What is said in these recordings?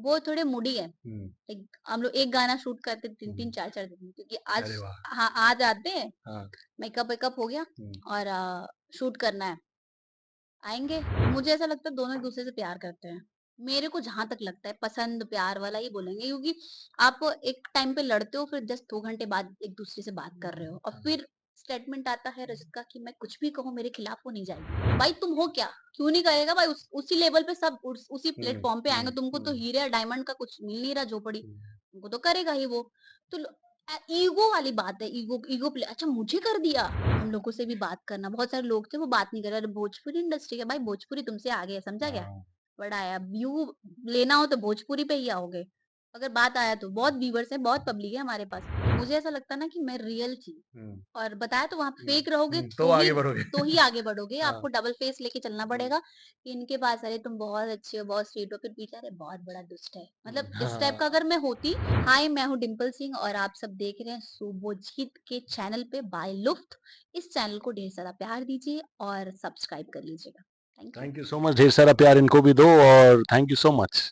वो थोड़े मूडी है। हुँ। हम लोग एक गाना शूट करते हुँ, 3-3 हुँ। 4-4 दिन में, क्योंकि अरे आज वाह! हाँ, आज आते हैं, हाँ। मेकअप वेकअप हो गया हुँ। और शूट करना है। आएँगे, मुझे ऐसा लगता है दोनों एक-दूसरे से प्यार करते हैं। मेरे को जहाँ तक लगता है पसंद प्यार वाला ही बोलेंगे, क्योंकि आप एक टाइम पे लड़ते हो, फिर जस्ट 2 घंटे बाद एक-दूसरे से बात कर रहे हो और फिर स्टेटमेंट आता है रजत का कि मैं कुछ भी कहूँ मेरे खिलाफ वो नहीं जाएगी। भाई तुम हो क्या? क्यों नहीं करेगा भाई? उसी लेवल पे सब उसी हुँ, प्लेटफ़ॉर्म पे आएँगे, हुँ, तुमको तो हुँ, हीरे या डायमंड का कुछ मिल नहीं रहा झोपड़ी, हुँ। तुमको तो करेगा ही वो। तो ईगो वाली बात है, ईगो ईगो प्ले अच्छा मुझे कर दिया। हम लोगों से भी बात करना, बहुत सारे लोग थे वो बात नहीं कर रहे। अरे भोजपुरी इंडस्ट्री है भाई, भोजपुरी तुमसे आगे है, समझा क्या? हाँ। बड़ा है, अब व्यू लेना हो तो भोजपुरी पे ही आओगे। अगर बात आया तो बहुत व्यूअर्स हैं, बहुत पब्लिक है हमारे पास। तो मुझे ऐसा लगता है ना कि मैं रियल थी हुँ, और बताया तो वहाँ पे हुँ, फेक रहोगे हुँ। तो आगे बढ़ोगे। तो ही आगे बढ़ोगे। हाँ। आपको डबल फेस लेके चलना हुँ, पड़ेगा कि इनके पास अरे तुम बहुत अच्छे हो, बहुत स्वीट हो, फिर पीछे अरे बहुत बड़ा दुष्ट है। हुँ। मतलब इस टाइप का हाँ। अगर मैं होती। हाय, मैं हूँ डिम्पल सिंह और आप सब देख रहे हैं शुभोजीत के चैनल पे बाय लुफ्त। इस चैनल को ढेर सारा प्यार दीजिए और सब्सक्राइब कर लीजिएगा। Thank you. Thank you so much. ढेर सारा प्यार इनको भी दो और थैंक यू सो मच।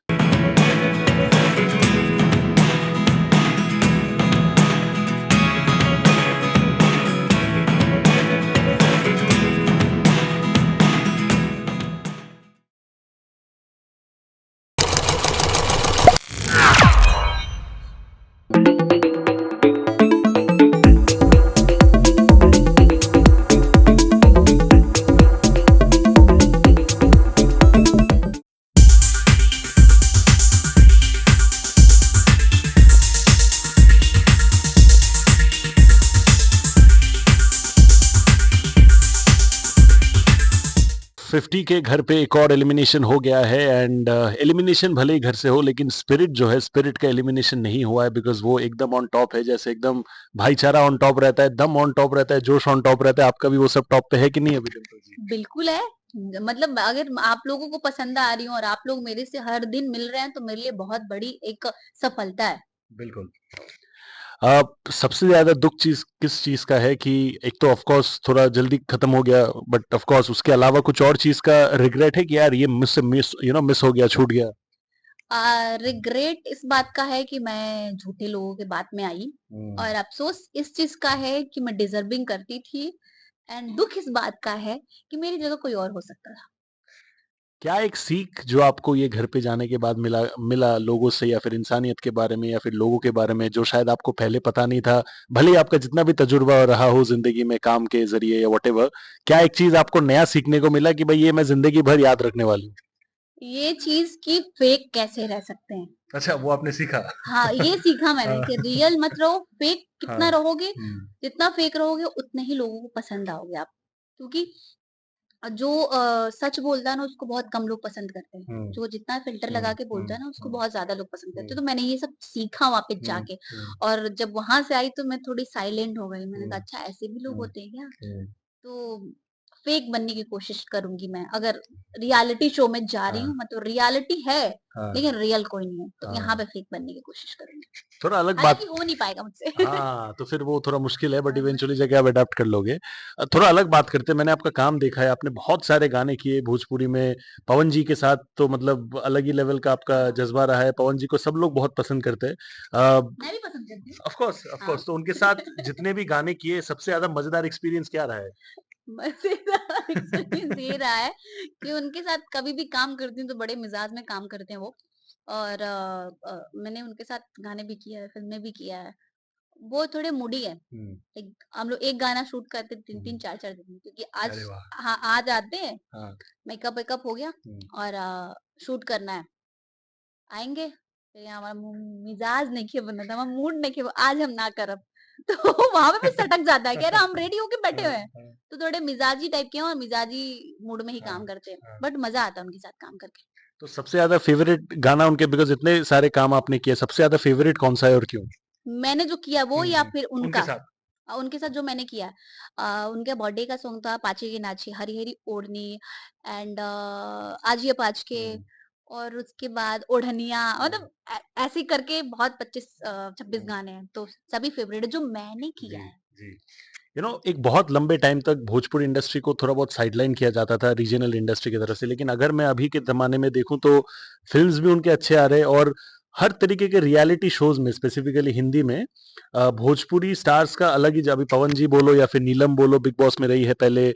50 के घर पे एक और एलिमिनेशन हो गया है एंड एलिमिनेशन भले ही घर से हो लेकिन स्पिरिट जो है स्पिरिट का एलिमिनेशन नहीं हुआ है बिकॉज वो एकदम ऑन टॉप है। जैसे एकदम भाईचारा ऑन टॉप रहता है, दम ऑन टॉप रहता है, जोश ऑन टॉप रहता है। आपका भी वो सब टॉप पे है कि नहीं अभी डिम्पल जी? बिल्कुल है। मतलब अगर आप लोगों को पसंद आ रही हूँ और आप लोग मेरे से हर दिन मिल रहे हैं तो मेरे लिए बहुत बड़ी एक सफलता है। बिल्कुल। सबसे ज्यादा दुख चीज किस चीज का है कि एक तो ऑफ कोर्स थोड़ा जल्दी खत्म हो गया बट ऑफ कोर्स उसके अलावा कुछ और चीज का रिग्रेट है कि यार ये मिस मिस मिस हो गया, छूट गया? रिग्रेट इस बात का है कि मैं झूठे लोगों के बात में आई हम्म। और अफसोस इस चीज का है कि मैं डिजर्विंग करती थी। एंड दुख इस बात का है कि मेरी जगह कोई और हो सकता था। क्या एक सीख जो आपको ये घर पे जाने के बाद मिला मिला लोगों से या फिर इंसानियत के बारे में या फिर लोगों के बारे में जो शायद आपको पहले पता नहीं था, भले ही आपका जितना भी तजुर्बा रहा हो जिंदगी में काम के जरिए या वटेवर, क्या एक चीज आपको नया सीखने को मिला कि भाई ये मैं जिंदगी भर याद रखने वाली हूँ? ये चीज की फेक कैसे रह सकते हैं। अच्छा, वो आपने सीखा। हाँ, ये सीखा मैंने हाँ। कि रियल मत रहो, फेक हाँ। कितना रहोगे, हम्म। जितना फेक रहोगे उतने ही लोगों को पसंद आओगे आप। क्योंकि जो सच बोलता है ना उसको बहुत कम लोग पसंद करते हैं। हम्म। जो जितना फ़िल्टर लगा हम्म। के बोलता है ना उसको बहुत ज़्यादा लोग पसंद करते हैं। हम्म। तो मैंने ये सब सीखा वहाँ पे हम्म। जाके हम्म। और जब वहाँ से आई तो मैं थोड़ी साइलेंट हो गई। मैंने कहा हम्म। अच्छा ऐसे भी लोग हम्म। होते हैं क्या? हम्म। तो फेक बनने की कोशिश करूँगी मैं। अगर रियलिटी शो में जा रही हाँ। हूँ, मतलब रियलिटी है, हाँ। लेकिन रियल कोई नहीं है। तो यहाँ हाँ। पे फेक बनने की कोशिश करूँगी। थोड़ा अलग बात। हालाँकि हो नहीं पाएगा मुझसे। हाँ, तो फिर वो थोड़ा मुश्किल है बट हाँ, बट इवेंचुअली जाके आप अडॉप्ट कर लोगे। थोड़ा अलग बात करते हैं, मैंने आपका काम देखा है, आपने बहुत सारे गाने किए भोजपुरी में। पवन जी के साथ तो मतलब अलग ही लेवल का आपका हाँ, जज़्बा रहा है, पवन जी को सब लोग बहुत पसंद करते हैं। मैं भी पसंद करती हूँ। ऑफ हाँ। कोर्स तो उनके साथ जितने भी गाने किए सबसे ज़्यादा मज़ेदार एक्सपीरियंस क्या रहा है? मज़ेदार एक्सपीरियंस ये रहा है कि उनके साथ कभी भी काम करती हूँ तो बड़े मिज़ाज में काम करते हैं वो। और मैंने उनके साथ गाने भी किया है, फ़िल्में भी किया है। वो थोड़े मूडी है। हुँ, एक हम लोग एक गाना शूट करते हुँ। 3-3 4-4 दिन में, क्योंकि अरे आज वाह! हाँ, आज आते हैं, हाँ। मेकअप वेकअप हो गया हुँ। और शूट करना है। आएँगे, फिर यहाँ हमारा मिजाज नइखे बनत, हमार मूड नइखे आज हम ना करब। तो वहाँ पे भी सटक जाता है कि अरे हम रेडी होके बैठे हाँ, हुए हैं। हाँ, तो थोड़े मिजाजी टाइप के हैं और मिजाजी मूड में ही हाँ, काम करते हैं। हाँ। बट मज़ा आता है उनके साथ काम करके। तो सबसे ज़्यादा फ़ेवरेट गाना उनके बिकॉज़ इतने सारे काम आपने किए, सबसे ज़्यादा फ़ेवरेट कौन-सा है और क्यों? मैंने जो किया वो हुँ, या हुँ। फिर उनके उनका? साथ। उनके साथ जो मैंने किया उनके बर्थडे का सॉन्ग था पाची की नाची, हरी हरी ओढ़नी एंड आज ये पाच के हुँ, और उसके बाद ओढ़निया, हुँ, मतलब ऐसे करके बहुत 25 26 हुँ। गाने हैं तो सभी फेवरेट है जो मैंने किया जी, है। जी। एक बहुत लंबे टाइम तक भोजपुरी इंडस्ट्री को थोड़ा बहुत साइडलाइन किया जाता था रीजनल इंडस्ट्री की तरफ से, लेकिन अगर मैं अभी के ज़माने में देखूँ तो फ़िल्म्स भी उनके अच्छे आ रहे हैं, और हर तरीके के रियलिटी शोज़ में स्पेसिफिकली हिंदी में भोजपुरी स्टार्स का अलग ही, अभी पवन जी बोलो या फिर नीलम बोलो बिग बॉस में रही है पहले,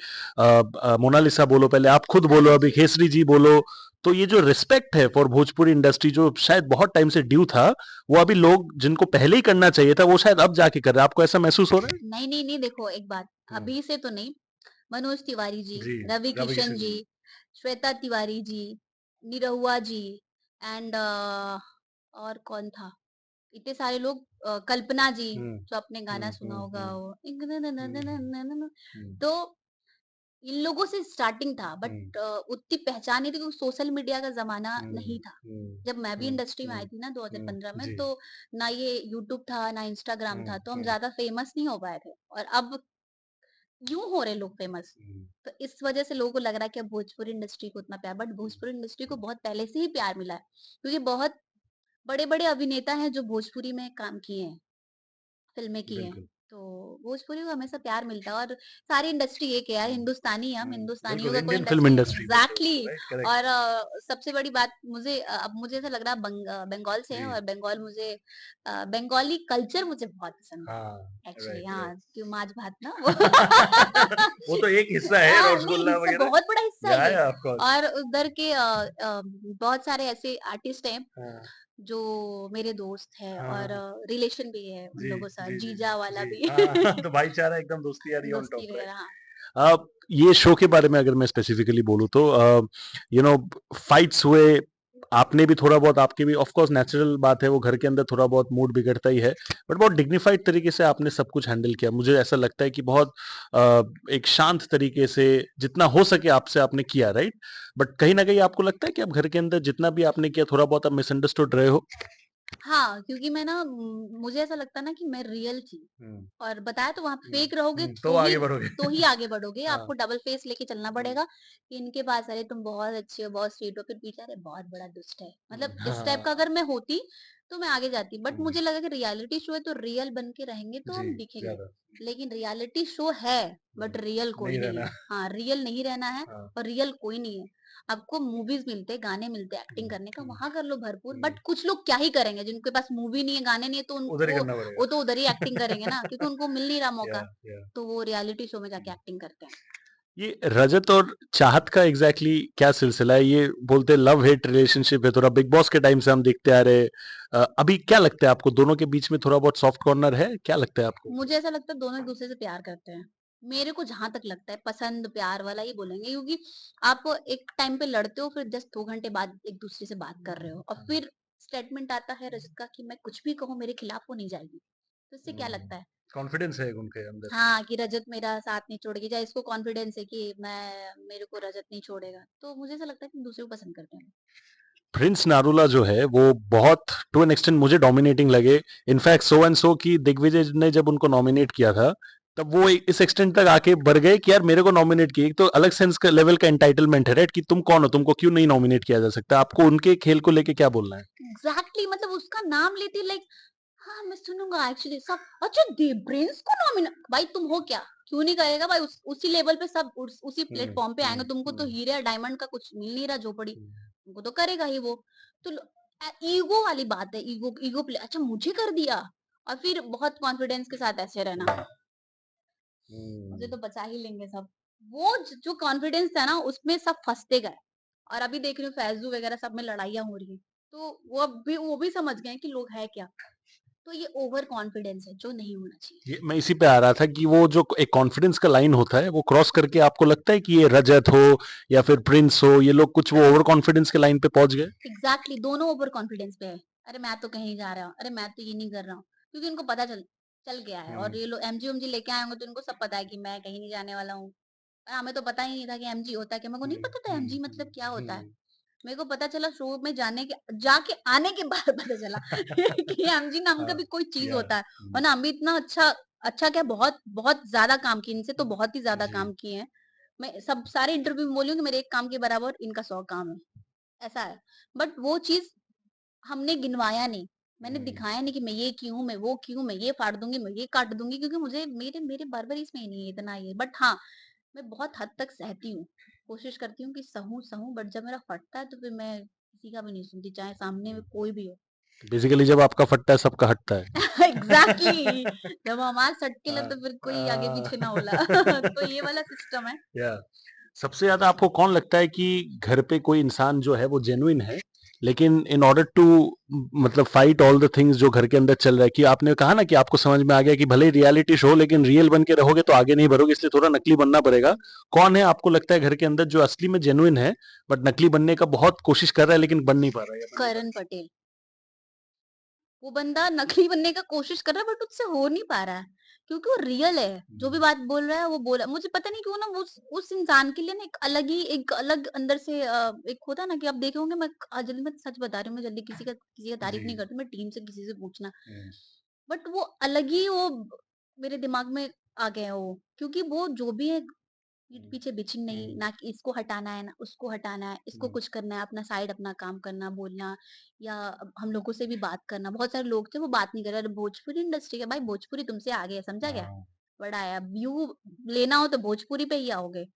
मोनालिसा बोलो, पहले आप खुद हाँ बोलो, अभी जी। केसरी जी बोलो। तो ये जो रिस्पेक्ट है फॉर भोजपुरी इंडस्ट्री, जो शायद बहुत टाइम से ड्यू था, वो अभी लोग जिनको पहले ही करना चाहिए था वो शायद अब जाके कर रहे हैं। आपको ऐसा महसूस हो रहा है? नहीं, नहीं, नहीं, देखो एक बात, हुँ। अभी से तो नहीं, मनोज तिवारी जी, जी, रवि रवि किशन किशन जी, जी। श्वेता तिवारी जी, निरहुआ जी एंड और कौन था? इतने सारे लोग, कल्पना जी, हुँ, जो आपने गाना हुँ, सुना हुँ, होगा हुँ, वो, हुँ, हुँ, तो इन लोगों से स्टार्टिंग था, हुँ, बट उतनी पहचान नहीं थी क्योंकि सोशल मीडिया का ज़माना हुँ, नहीं था। हुँ, जब मैं भी हुँ, इंडस्ट्री में आई हुँ, थी ना हुँ, 2015 में, जी। तो ना ये यूट्यूब था, ना इंस्टाग्राम हुँ, था, तो हम हुँ, ज़्यादा फेमस नहीं हो पाए थे, और अब यूँ हो रहे लोग फेमस। हुँ, तो इस वजह से लोगों को लग रहा है कि अब भोजपुरी इंडस्ट्री को उतना प्यार, बट हुँ, भोजपुरी इंडस्ट्री को बहुत पहले से ही प्यार मिला है, क्योंकि बहुत बड़े-बड़े अभिनेता हैं जो भोजपुरी में काम किए हैं। फ़िल्में की हैं। बिल्कुल। तो भोजपुरी को हमेशा प्यार मिलता है, और सारी इंडस्ट्री एक है यार, हुँ, हिंदुस्तानी है हम, हुँ, हिंदुस्तानियों बिल्कुल का कोई इंडियन फ़िल्म इंडस्ट्री नहीं इंडस्ट्री बोलते हैं उसको, एग्ज़ैक्टली। राइट? करेक्ट। और सबसे बड़ी बात मुझे, अब मुझे ऐसा लग रहा है बंगाल से है, जी, और बंगाल मुझे, बंगाली कल्चर मुझे बहुत पसंद हाँ, है। एक्चुअली राइट, हाँ, राइट। क्यों माछ-भात ना वो वो तो एक हिस्सा है नहीं, रसगुल्ला हिस्सा वगैरह। बहुत बड़ा हिस्सा है ये। या ऑफ कोर्स। और उधर के बहुत सारे ऐसे आर्टिस्ट हैं हाँ, जो मेरे दोस्त हैं, हाँ, हाँ, और हाँ। रिलेशन भी है उन जी, लोगों के साथ, जी, जी, जीजा वाला जी। भी हाँ, हाँ, तो भाईचारा एकदम दोस्ती यारी ऑन दोस्ती टॉप, राइट? वगैरह, हाँ। अ, ये शो के बारे में अगर मैं स्पेसिफिकली बोलूँ तो यू नो फाइट्स हुए, आपने भी थोड़ा बहुत, आपके भी ऑफ कोर्स नेचुरल बात है, वो घर के अंदर थोड़ा बहुत मूड बिगड़ता ही है, बट बहुत डिग्निफाइड तरीके से आपने सब कुछ हैंडल किया। मुझे ऐसा लगता है कि बहुत एक शांत तरीके से जितना हो सके आपसे आपने किया, राइट? बट कहीं ना कहीं आपको लगता है कि अब घर के अंदर जितना भी आपने किया थोड़ा बहुत आप मिसअंडरस्टूड रहे हो? हाँ, क्योंकि मैं ना, मुझे ऐसा लगता है ना कि मैं रियल थी, हम्म, और बताया तो वहाँ हम्म, फेक रहोगे तो आगे बढ़ोगे। तो ही आगे बढ़ोगे, हाँ। आपको डबल फेस लेके चलना हम्म, पड़ेगा कि इनके पास अरे तुम बहुत अच्छे हो, बहुत स्वीट हो, फिर पीछे अरे बहुत बड़ा दुष्ट है। मतलब इस टाइप हाँ। का अगर मैं होती, तो मैं आगे जाती, बट हम्म, मुझे लगा कि रियलिटी शो है तो रियल बन के रहेंगे तो जी, हम दिखेंगे। ज्यादा। लेकिन रियलिटी शो है, बट रियल कोई नहीं नहीं रहना। है। हाँ, रियल नहीं रहना है, हाँ। और रियल कोई नहीं है। आपको मूवीज़ मिलते हैं, गाने मिलते हैं एक्टिंग हुँ, करने का, हुँ, वहाँ कर लो भरपूर, हुँ। बट कुछ लोग क्या ही करेंगे जिनके पास मूवी नहीं है, गाने नहीं है, तो उधर ही करना वो पड़ेगा। तो उधर ही एक्टिंग करेंगे ना, क्योंकि उनको मिल नहीं रहा या मौका, या तो वो रियलिटी शो में जाके हुँ। एक्टिंग करते हैं। ये रजत और चाहत का एग्ज़ैक्टली क्या सिलसिला है? ये बोलते हैं लव हेट रिलेशनशिप है, थोड़ा बिग बॉस के टाइम से हम देखते आ रहे हैं। अभी क्या लगता है आपको, दोनों के बीच में थोड़ा बहुत सॉफ्ट कॉर्नर है? क्या लगता है आपको? मुझे ऐसा लगता है दोनों एक-दूसरे से प्यार करते हैं। मेरे को जहाँ तक लगता है पसंद प्यार वाला ही बोलेंगे, क्योंकि आप एक टाइम पे लड़ते हो, फिर जस्ट 2 घंटे बाद एक-दूसरे से बात कर रहे हो, और फिर स्टेटमेंट आता है रजत का कि मैं कुछ भी कहूँ मेरे खिलाफ वो नहीं जाएगी। तो इससे क्या हुँ। लगता है? कॉन्फिडेंस है उनके अंदर। हाँ, कि रजत मेरा साथ नहीं छोड़ेगी, चाहे इसको कॉन्फिडेंस है कि मेरे को रजत नहीं छोड़ेगा। तो मुझे ऐसा लगता है कि दूसरे को पसंद करते हैं। प्रिंस नारुला जो है वो बहुत टू एन एक्सटेंट मुझे डोमिनेटिंग लगे। इनफैक्ट सो एंड सो कि दिग्विजय ने जब उनको नॉमिनेट किया था, तब वो इस एक्सटेंट तक आके बढ़ गए कि यार मेरे को नॉमिनेट किए। एक तो अलग सेंस का लेवल का एंटाइटलमेंट है, राइट? कि तुम कौन हो, तुमको क्यों नहीं नॉमिनेट किया जा सकता? आपको उनके खेल को लेके क्या बोलना है? एग्ज़ैक्टली, मतलब उसका नाम लेते लाइक, हाँ, मैं सुनूँगा एक्चुअली सब, अच्छा देवप्रिंस को नॉमिने भाई तुम हो क्या? क्यों नहीं करेगा भाई, उसी लेवल पे सब उसी हुँ, प्लेटफ़ॉर्म पे आएँगे, हुँ, तुमको तो हुँ, हीरे या डायमंड का कुछ मिल नहीं रहा झोपड़ी, हुँ, तुमको तो करेगा ही वो। तो ईगो वाली बात है, ईगो ईगो प्ले, अच्छा मुझे कर दिया, और फिर बहुत कॉन्फिडेंस के साथ ऐसे रहना, हुँ, मुझे हुँ। तो बचा ही लेंगे सब। वो जो कॉन्फिडेंस था ना उसमें सब फँसते गए, और अभी देख रही हूँ फैज़ू वगैरह सब में लड़ाइयाँ हो रही हैं। तो वो भी समझ गए हैं कि लोग हैं क्या। तो ये ओवर कॉन्फिडेंस है जो नहीं होना चाहिए। ये मैं इसी पे आ रहा था कि वो जो एक कॉन्फिडेंस का लाइन होता है, वो क्रॉस करके आपको लगता है कि ये रजत हो या फिर प्रिंस हो, ये लोग कुछ वो ओवर कॉन्फिडेंस के लाइन पे पहुंच गए? एग्ज़ैक्टली, दोनों ओवर कॉन्फिडेंस पे है। अरे मैं तो कहीं जा रहा हूँ, अरे मैं तो ये नहीं कर रहा हूँ। क्योंकि इनको पता चल चल गया है, और हुँ, ये लोग एमजी-वेमजी लेके आए होंगे तो इनको सब पता है कि मैं कहीं नहीं जाने वाला हूँ। हमें तो पता ही नहीं था कि एमजी होता है क्या? मेरे को नहीं हुँ, पता था हुँ, एमजी मतलब हुँ, क्या होता है। हुँ। मेरे को पता चला शो में जाके आने के बाद पता चला कि एमजी नाम का हाँ, भी कोई चीज़ या होता है। हुँ, वरना हम भी इतना अच्छा अच्छा क्या, बहुत बहुत ज़्यादा काम किए, इनसे तो बहुत ही ज़्यादा जी। काम किए हैं। मैं सब सारे इंटरव्यू में बोली हूँ कि मेरे एक काम के बराबर इनका 100 काम है, ऐसा है। बट वो चीज़ हमने गिनवाया नहीं। मैंने दिखाया नहीं कि मैं ये की हूँ, मैं वो की हूँ, मैं ये फाड़ दूँगी, मैं ये काट दूँगी, क्योंकि मुझे मेरे मेरे परवरिश में ही नहीं है इतना ये। बट हाँ, मैं बहुत हद तक सहती हूँ। कोशिश करती हूँ कि सहूँ, सहूँ, बट जब मेरा फटता है तो फिर मैं किसी का भी नहीं सुनती, चाहे सामने में कोई भी हो। बेसिकली जब आपका फटता है सबका हटता है। एग्ज़ैक्टली। जब हमारा सटकेला हाँ, तो फिर कोई आगे पीछे ना होला। आ, तो ये वाला सिस्टम है। या सबसे ज्यादा आपको कौन लगता है कि घर पे कोई इंसान जो है वो जेन्युइन है, लेकिन इन ऑर्डर टू मतलब फाइट ऑल द थिंग्स जो घर के अंदर चल रहा है, कि आपने कहा ना कि आपको समझ में आ गया कि भले ही रियलिटी शो लेकिन रियल बन के रहोगे तो आगे नहीं बढ़ोगे, इसलिए थोड़ा नकली बनना पड़ेगा। कौन है आपको लगता है घर के अंदर जो असली में जेन्युइन है बट नकली बनने का बहुत कोशिश कर रहा है लेकिन बन नहीं पा रहा है, या बन नहीं पा करण पटेल। वो बंदा नकली बनने का कोशिश कर रहा है, बट उससे हो नहीं पा रहा है, क्योंकि वो रियल है। जो भी रहा? बात बोल रहा है वो बोला, मुझे पता नहीं क्यों ना उस इंसान के लिए ना एक अलग अंदर से एक होता है ना, कि आप देखे होंगे, मैं जल्दी मैं सच बता रही हूँ, मैं जल्दी किसी का तारीफ जी। नहीं करती, मैं टीम से किसी से पूछना, हम्म, बट वो अलग ही वो मेरे दिमाग में आ गया है वो, क्योंकि वो जो भी है, पीठ हम्म, पीछे बिचिंग नहीं, हम्म, ना कि इसको हटाना है, ना उसको हटाना है, इसको हम्म, कुछ करना है, अपना साइड अपना काम करना, बोलना, या अब हम लोगों से भी बात करना। बहुत सारे लोग थे वो बात नहीं कर रहे, अरे भोजपुरी इंडस्ट्री है भाई, भोजपुरी तुमसे आगे है, समझा क्या? हाँ, बड़ा है, अब व्यू लेना हो तो भोजपुरी पे ही आओगे।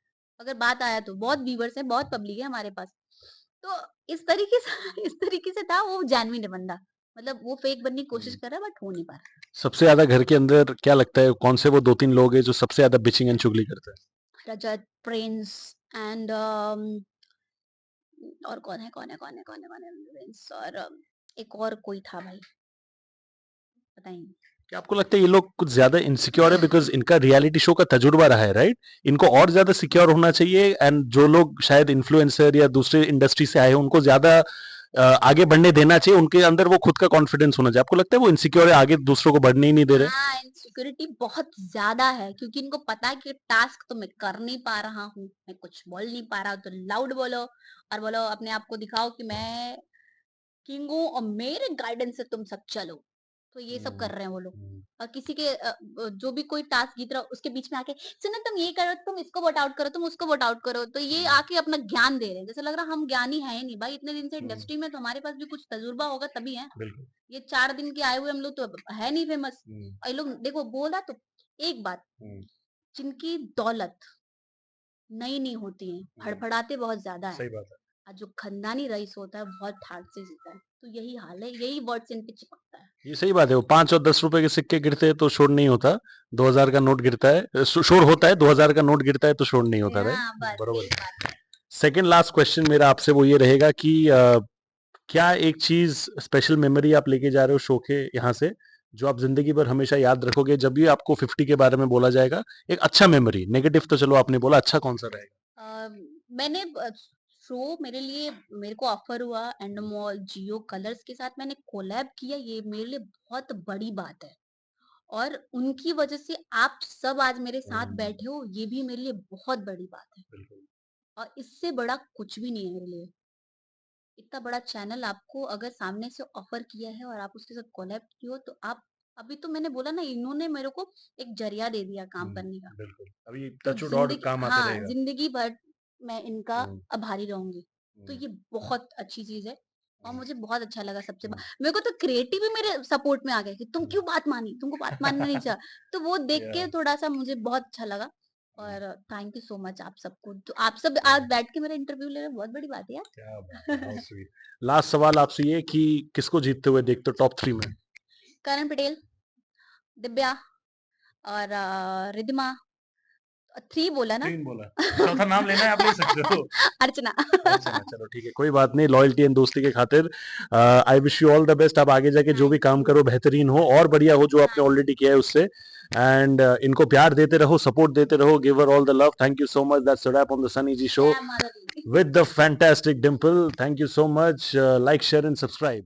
अगर बात आया तो बहुत व्यूअर्स है, बहुत पब्लिक है हमारे पास। तो इस तरीके से इस तरीके से था वो, जेन्युइन है बंदा। मतलब वो फेक बनने की कोशिश हम्म। कर रहा है, बट हो नहीं पा रहा। सबसे ज्यादा घर के अंदर क्या लगता है कौन से वो दो तीन लोग हैं जो सबसे ज्यादा बिचिंग एंड चुगली करते हैं? रजत, प्रिंस एंड और कौन है प्रिंस, और एक और कोई था भाई, पता ही नहीं। क्या आपको लगता है ये लोग कुछ ज्यादा इनसिक्योर है बिकॉज इनका रियलिटी शो का तजुर्बा रहा है, राइट? इनको और ज्यादा सिक्योर होना चाहिए, एंड जो लोग शायद इन्फ्लुएंसर या दूसरे इंडस्ट्री से आए हैं उनको ज्यादा आगे बढ़ने देना चाहिए, उनके अंदर वो खुद का कॉन्फिडेंस होना चाहिए। आपको लगता है वो इनसिक्योर है, आगे दूसरों को बढ़ने ही नहीं दे रहे? हाँ, इनसिक्योरिटी बहुत ज़्यादा है, क्योंकि इनको पता है कि टास्क तो मैं कर नहीं पा रहा हूँ, मैं कुछ बोल नहीं पा रहा हूँ, तो लाउड बोलो और बोलो, अपने आप को दिखाओ कि मैं किंग हूँ और मेरे गाइडेंस से तुम सब चलो। तो ये सब हम्म, कर रहे हैं वो लोग। हम्म, और किसी के जो भी कोई टास्क जीत रहा हो उसके बीच में आके, सुनो तुम ये करो, तुम इसको वोट आउट करो, तुम उसको वोट आउट करो, तो ये हम्म, आके अपना ज्ञान दे रहे हैं। जैसे लग रहा हम ज्ञानी है ही नहीं भाई, इतने दिन से हम्म, इंडस्ट्री में, तो हमारे पास भी कुछ तजुर्बा होगा तभी है। बिल्कुल। ये 4 दिन के आए हुए हम लोग तो है नहीं फेमस। हम्म, और ये लोग देखो बोला तो एक बात, हम्म, जिनकी दौलत नई होती है, हम्म, फड़फड़ाते बहुत ज्यादा है, सही बात है। और जो खानदानी रईस होता है बहुत ठाट से जीता है। तो यही हाल है, यही वर्ड्स इन पे चिपकता है। ये सही बात है, वो 5 और 10 रुपए के सिक्के गिरते हैं तो शोर नहीं होता, 2000 का नोट गिरता है शोर होता है, 2000 का नोट गिरता है तो शोर नहीं होता, राइट? हाँ, बस बरोबर यही है। बात है। सेकंड लास्ट क्वेश्चन मेरा आपसे वो ये रहेगा कि क्या एक चीज स्पेशल मेमोरी आप लेके जा रहे हो शो के यहाँ से, जो आप जिंदगी भर हमेशा याद रखोगे जब भी आपको 50 के बारे में बोला जाएगा? एक अच्छा मेमोरी, नेगेटिव तो चलो आपने बोला, अच्छा कौन सा रहेगा? अ, मैंने शो मेरे लिए, मेरे को ऑफर हुआ एंडमॉल जियो कलर्स के साथ, मैंने कोलैब किया, ये मेरे लिए बहुत बड़ी बात है। और उनकी वजह से आप सब आज मेरे साथ हम्म, बैठे हो, ये भी मेरे लिए बहुत बड़ी बात है। बिल्कुल। और इससे बड़ा कुछ भी नहीं है मेरे लिए। इतना बड़ा चैनल आपको अगर सामने से ऑफर किया है और आप उसके साथ कोलैब किए हो, तो आप, अभी तो मैंने बोला ना, इन्होंने मेरे को एक जरिया दे दिया काम करने का। बिल्कुल, अभी तो टच वुड और जिंदगी, काम आते हाँ, रहेगा। जिंदगी भर मैं इनका हम्म, आभारी रहूंगी। तो हम्म, ये बहुत अच्छी चीज है। और हम्म, मुझे बहुत अच्छा लगा सबसे हम्म, मेरे को तो क्रिएटिव भी मेरे सपोर्ट में आ गए कि तुम हम्म, क्यों बात मानी, तुमको बात मानना नहीं चाहिए। तो वो देख या, के थोड़ा सा मुझे बहुत अच्छा लगा। हम्म, और थैंक यू सो मच आप सबको, तो आप सब आज हम्म, बैठ के मेरा इंटरव्यू ले रहे हो, बहुत बड़ी बात है क्या बात है, हाउ यार। स्वीट। लास्ट सवाल आपसे ये कि किसको जीतते हुए देखते हो टॉप 3 में? करण पटेल, दिव्या और रिधिमा। 3 बोला ना? 3 बोला, चौथा नाम लेना है आप ले सकते हो। अर्चना। अर्चना, चलो ठीक है, कोई बात नहीं, लॉयल्टी एंड दोस्ती के खातिर I wish you all the best. आप आगे जाके जो भी थैंक काम यू। करो बेहतरीन हो और बढ़िया हो जो आपने थैंक ऑलरेडी किया है उससे। एंड इनको प्यार देते रहो, सपोर्ट देते रहो, give her all the love. Thank you so much, that's a wrap on the Sunny ji show जय माता दी। with the fantastic Dimple. Thank you so much. Like, share, and subscribe.